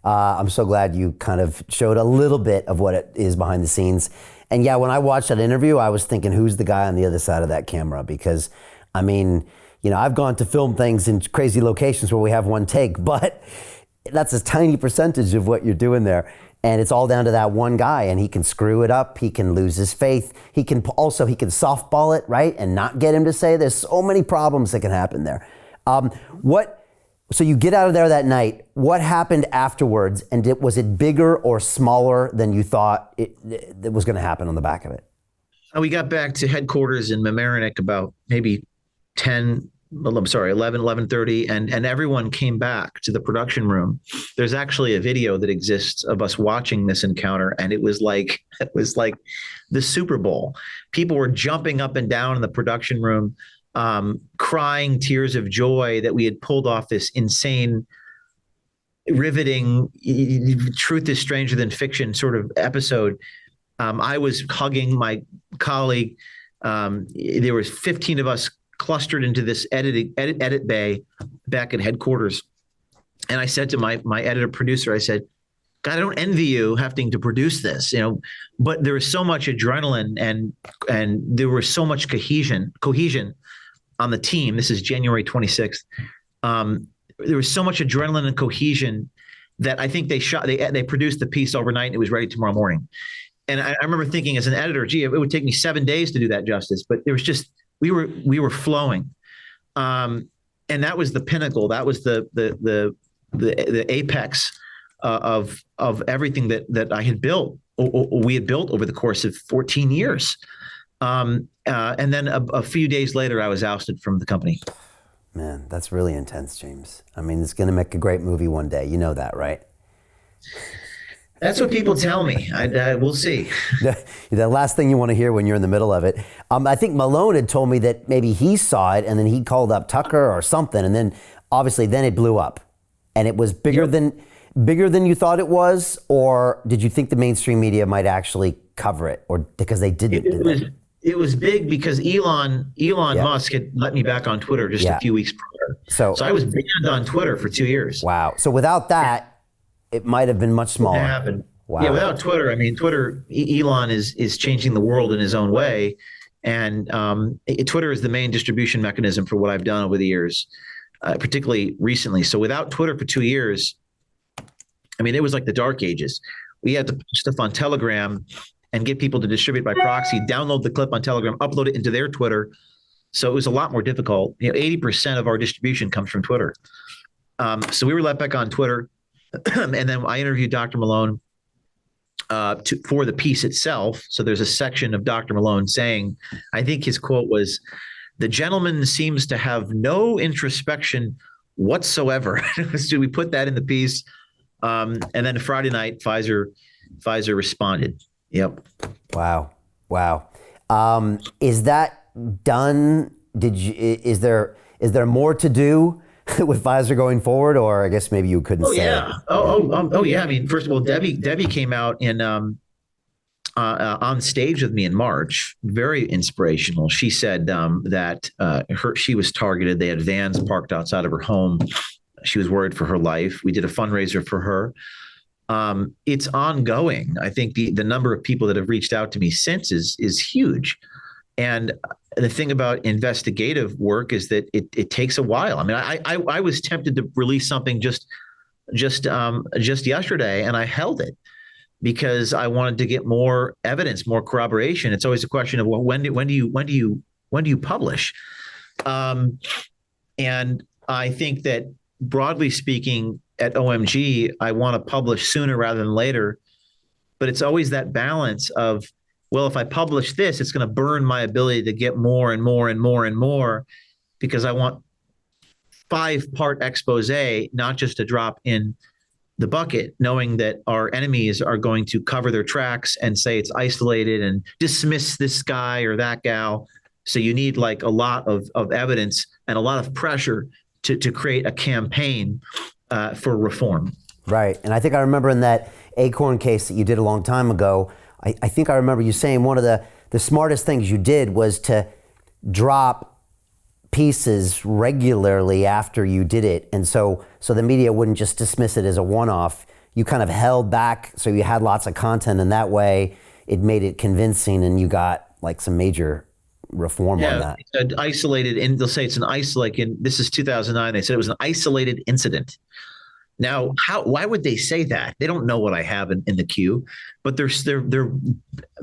I'm so glad you kind of showed a little bit of what it is behind the scenes. And yeah, when I watched that interview, I was thinking, who's the guy on the other side of that camera? Because, I mean, I've gone to film things in crazy locations where we have one take, but that's a tiny percentage of what you're doing there. And it's all down to that one guy, and he can screw it up. He can lose his faith. He can softball it, right? And not get him to say. There's so many problems that can happen there. So you get out of there that night. What happened afterwards? And was it bigger or smaller than you thought it was going to happen on the back of it? We got back to headquarters in Mamaroneck about maybe 11:30, and everyone came back to the production room. There's actually a video that exists of us watching this encounter, and it was like the Super Bowl. People were jumping up and down in the production room, crying tears of joy that we had pulled off this insane, riveting, truth is stranger than fiction sort of episode. I was hugging my colleague. There was 15 of us clustered into this edit bay back at headquarters. And I said to my editor producer, I said, God, I don't envy you having to produce this, but there was so much adrenaline and there was so much cohesion on the team. This is January 26th. There was so much adrenaline and cohesion that I think they produced the piece overnight and it was ready tomorrow morning. And I remember thinking as an editor, gee, it would take me 7 days to do that justice, but there was just, we were flowing. And that was the pinnacle. That was the apex of everything that I had built, or we had built over the course of 14 years. And then a few days later, I was ousted from the company. Man, that's really intense, James. I mean, it's going to make a great movie one day. You know that, right? That's what people tell me. We'll see. The last thing you want to hear when you're in the middle of it. I think Malone had told me that maybe he saw it and then he called up Tucker or something, and then obviously then it blew up, and it was bigger than you thought it was. Or did you think the mainstream media might actually cover it, or because they didn't? It was big because Elon Musk had let me back on Twitter just a few weeks prior. So I was banned on Twitter for 2 years. Wow. So without that, it might have been much smaller. Happened. Wow. Yeah, without Twitter, I mean, Elon is changing the world in his own way. And Twitter is the main distribution mechanism for what I've done over the years, particularly recently. So without Twitter for 2 years, I mean, it was like the dark ages. We had to put stuff on Telegram and get people to distribute by proxy, download the clip on Telegram, upload it into their Twitter. So it was a lot more difficult. 80% of our distribution comes from Twitter. So we were let back on Twitter. And then I interviewed Dr. Malone for the piece itself. So there's a section of Dr. Malone saying, I think his quote was, "The gentleman seems to have no introspection whatsoever." So we put that in the piece. And then Friday night, Pfizer responded. Yep. Wow. Is that done? Is there more to do with Pfizer going forward, or I guess maybe you couldn't say. Yeah. Oh yeah. I mean, first of all, Debbie came out in on stage with me in March. Very inspirational. She said that she was targeted. They had vans parked outside of her home. She was worried for her life. We did a fundraiser for her. It's ongoing. I think the number of people that have reached out to me since is huge. And the thing about investigative work is that it takes a while. I mean, I was tempted to release something just yesterday, and I held it because I wanted to get more evidence, more corroboration. It's always a question of, well, when do you publish? And I think that broadly speaking, at OMG, I want to publish sooner rather than later, but it's always that balance of, well, if I publish this, it's going to burn my ability to get more and more and more and more, because I want 5-part expose, not just to drop in the bucket, knowing that our enemies are going to cover their tracks and say it's isolated and dismiss this guy or that gal. So you need like a lot of evidence and a lot of pressure to create a campaign for reform. Right. And I think I remember in that Acorn case that you did a long time ago, I think I remember you saying one of the smartest things you did was to drop pieces regularly after you did it. And so the media wouldn't just dismiss it as a one-off. you kind of held back, so you had lots of content, and that way it made it convincing, and you got like some major reform on that. An isolated, and they'll say it's an isolated. This is 2009. They said it was an isolated incident. Now, why would they say that? They don't know what I have in the queue, but they're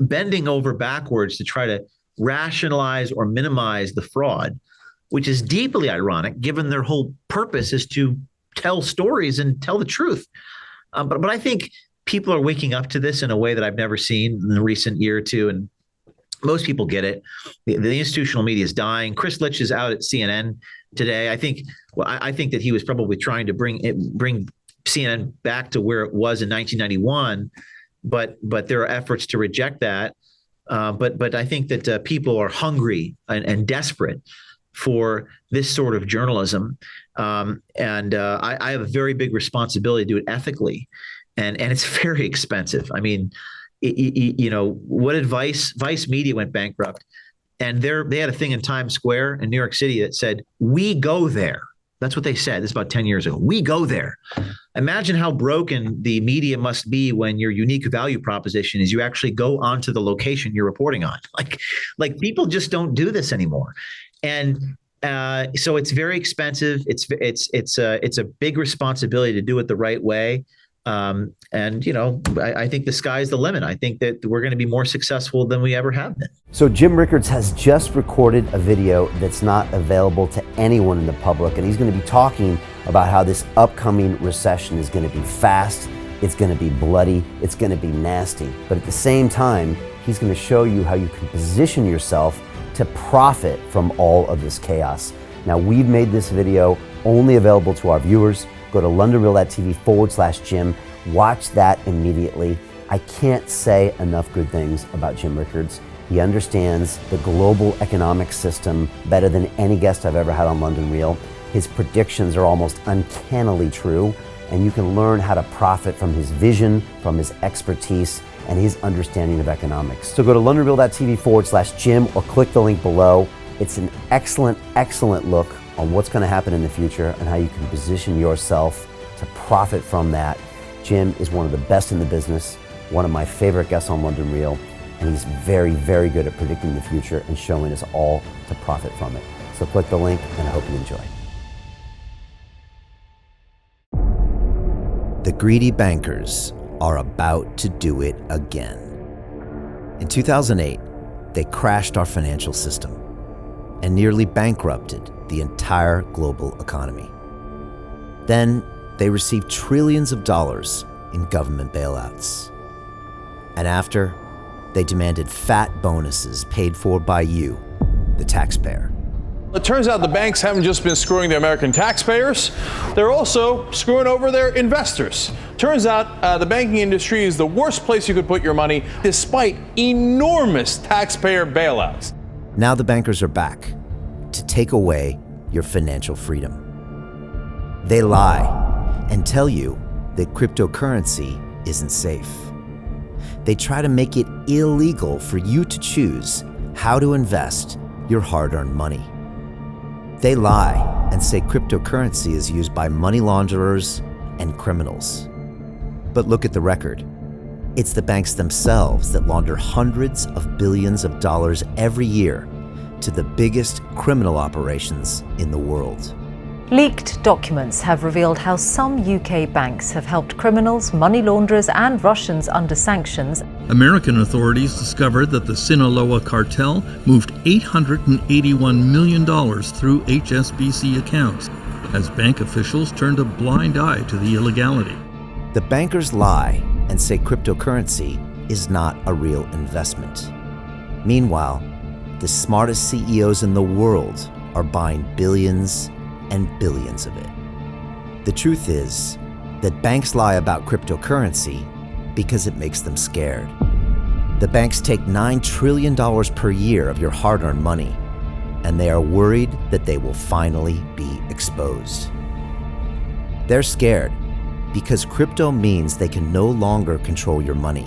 bending over backwards to try to rationalize or minimize the fraud, which is deeply ironic, given their whole purpose is to tell stories and tell the truth. But I think people are waking up to this in a way that I've never seen in the recent year or two, and most people get it. The institutional media is dying. Chris Litch is out at CNN today. I think that he was probably trying to bring CNN back to where it was in 1991, but there are efforts to reject that. But I think that people are hungry and desperate for this sort of journalism, and I have a very big responsibility to do it ethically, and it's very expensive. I mean, what advice? Vice Media went bankrupt, and they had a thing in Times Square in New York City that said, "We go there." That's what they said. This is about 10 years ago. We go there. Imagine how broken the media must be when your unique value proposition is you actually go onto the location you're reporting on. Like people just don't do this anymore, and so it's very expensive. It's a big responsibility to do it the right way. I think the sky's the limit. I think that we're going to be more successful than we ever have been. So Jim Rickards has just recorded a video that's not available to anyone in the public, and he's going to be talking about how this upcoming recession is going to be fast, it's going to be bloody, it's going to be nasty. But at the same time, he's going to show you how you can position yourself to profit from all of this chaos. Now, we've made this video only available to our viewers. Go to londonreal.tv/Jim. Watch that immediately. I can't say enough good things about Jim Rickards. He understands the global economic system better than any guest I've ever had on London Real. His predictions are almost uncannily true, and you can learn how to profit from his vision, from his expertise, and his understanding of economics. So go to londonreal.tv/Jim or click the link below. It's an excellent, excellent look on what's going to happen in the future and how you can position yourself to profit from that. Jim is one of the best in the business, one of my favorite guests on London Real, and he's very, very good at predicting the future and showing us all to profit from it. So click the link, and I hope you enjoy. The greedy bankers are about to do it again. In 2008, they crashed our financial system and nearly bankrupted the entire global economy. Then they received trillions of dollars in government bailouts. And after, they demanded fat bonuses paid for by you, the taxpayer. It turns out the banks haven't just been screwing the American taxpayers, they're also screwing over their investors. Turns out the banking industry is the worst place you could put your money, despite enormous taxpayer bailouts. Now the bankers are back to take away your financial freedom. They lie and tell you that cryptocurrency isn't safe. They try to make it illegal for you to choose how to invest your hard-earned money. They lie and say cryptocurrency is used by money launderers and criminals. But look at the record. It's the banks themselves that launder hundreds of billions of dollars every year to the biggest criminal operations in the world. Leaked documents have revealed how some UK banks have helped criminals, money launderers and Russians under sanctions. American authorities discovered that the Sinaloa cartel moved $881 million through HSBC accounts as bank officials turned a blind eye to the illegality. The bankers lie and say cryptocurrency is not a real investment. Meanwhile, the smartest CEOs in the world are buying billions and billions of it. The truth is that banks lie about cryptocurrency because it makes them scared. The banks take $9 trillion per year of your hard-earned money, and they are worried that they will finally be exposed. They're scared because crypto means they can no longer control your money,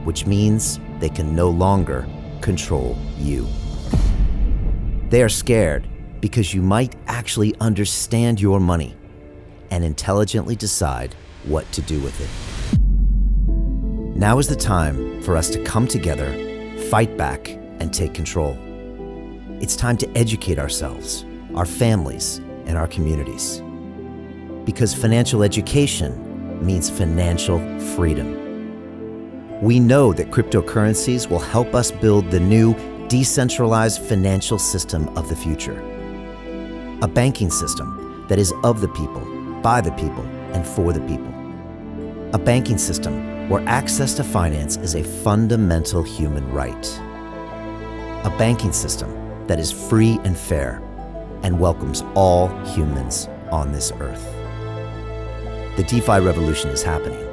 which means they can no longer control you. They are scared because you might actually understand your money and intelligently decide what to do with it. Now is the time for us to come together, fight back, and take control. It's time to educate ourselves, our families, and our communities. Because financial education means financial freedom. We know that cryptocurrencies will help us build the new decentralized financial system of the future. A banking system that is of the people, by the people, and for the people. A banking system where access to finance is a fundamental human right. A banking system that is free and fair and welcomes all humans on this earth. The DeFi revolution is happening.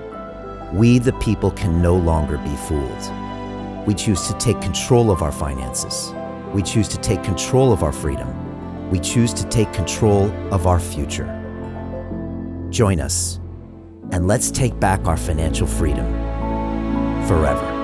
We, the people, can no longer be fooled. We choose to take control of our finances. We choose to take control of our freedom. We choose to take control of our future. Join us, and let's take back our financial freedom forever.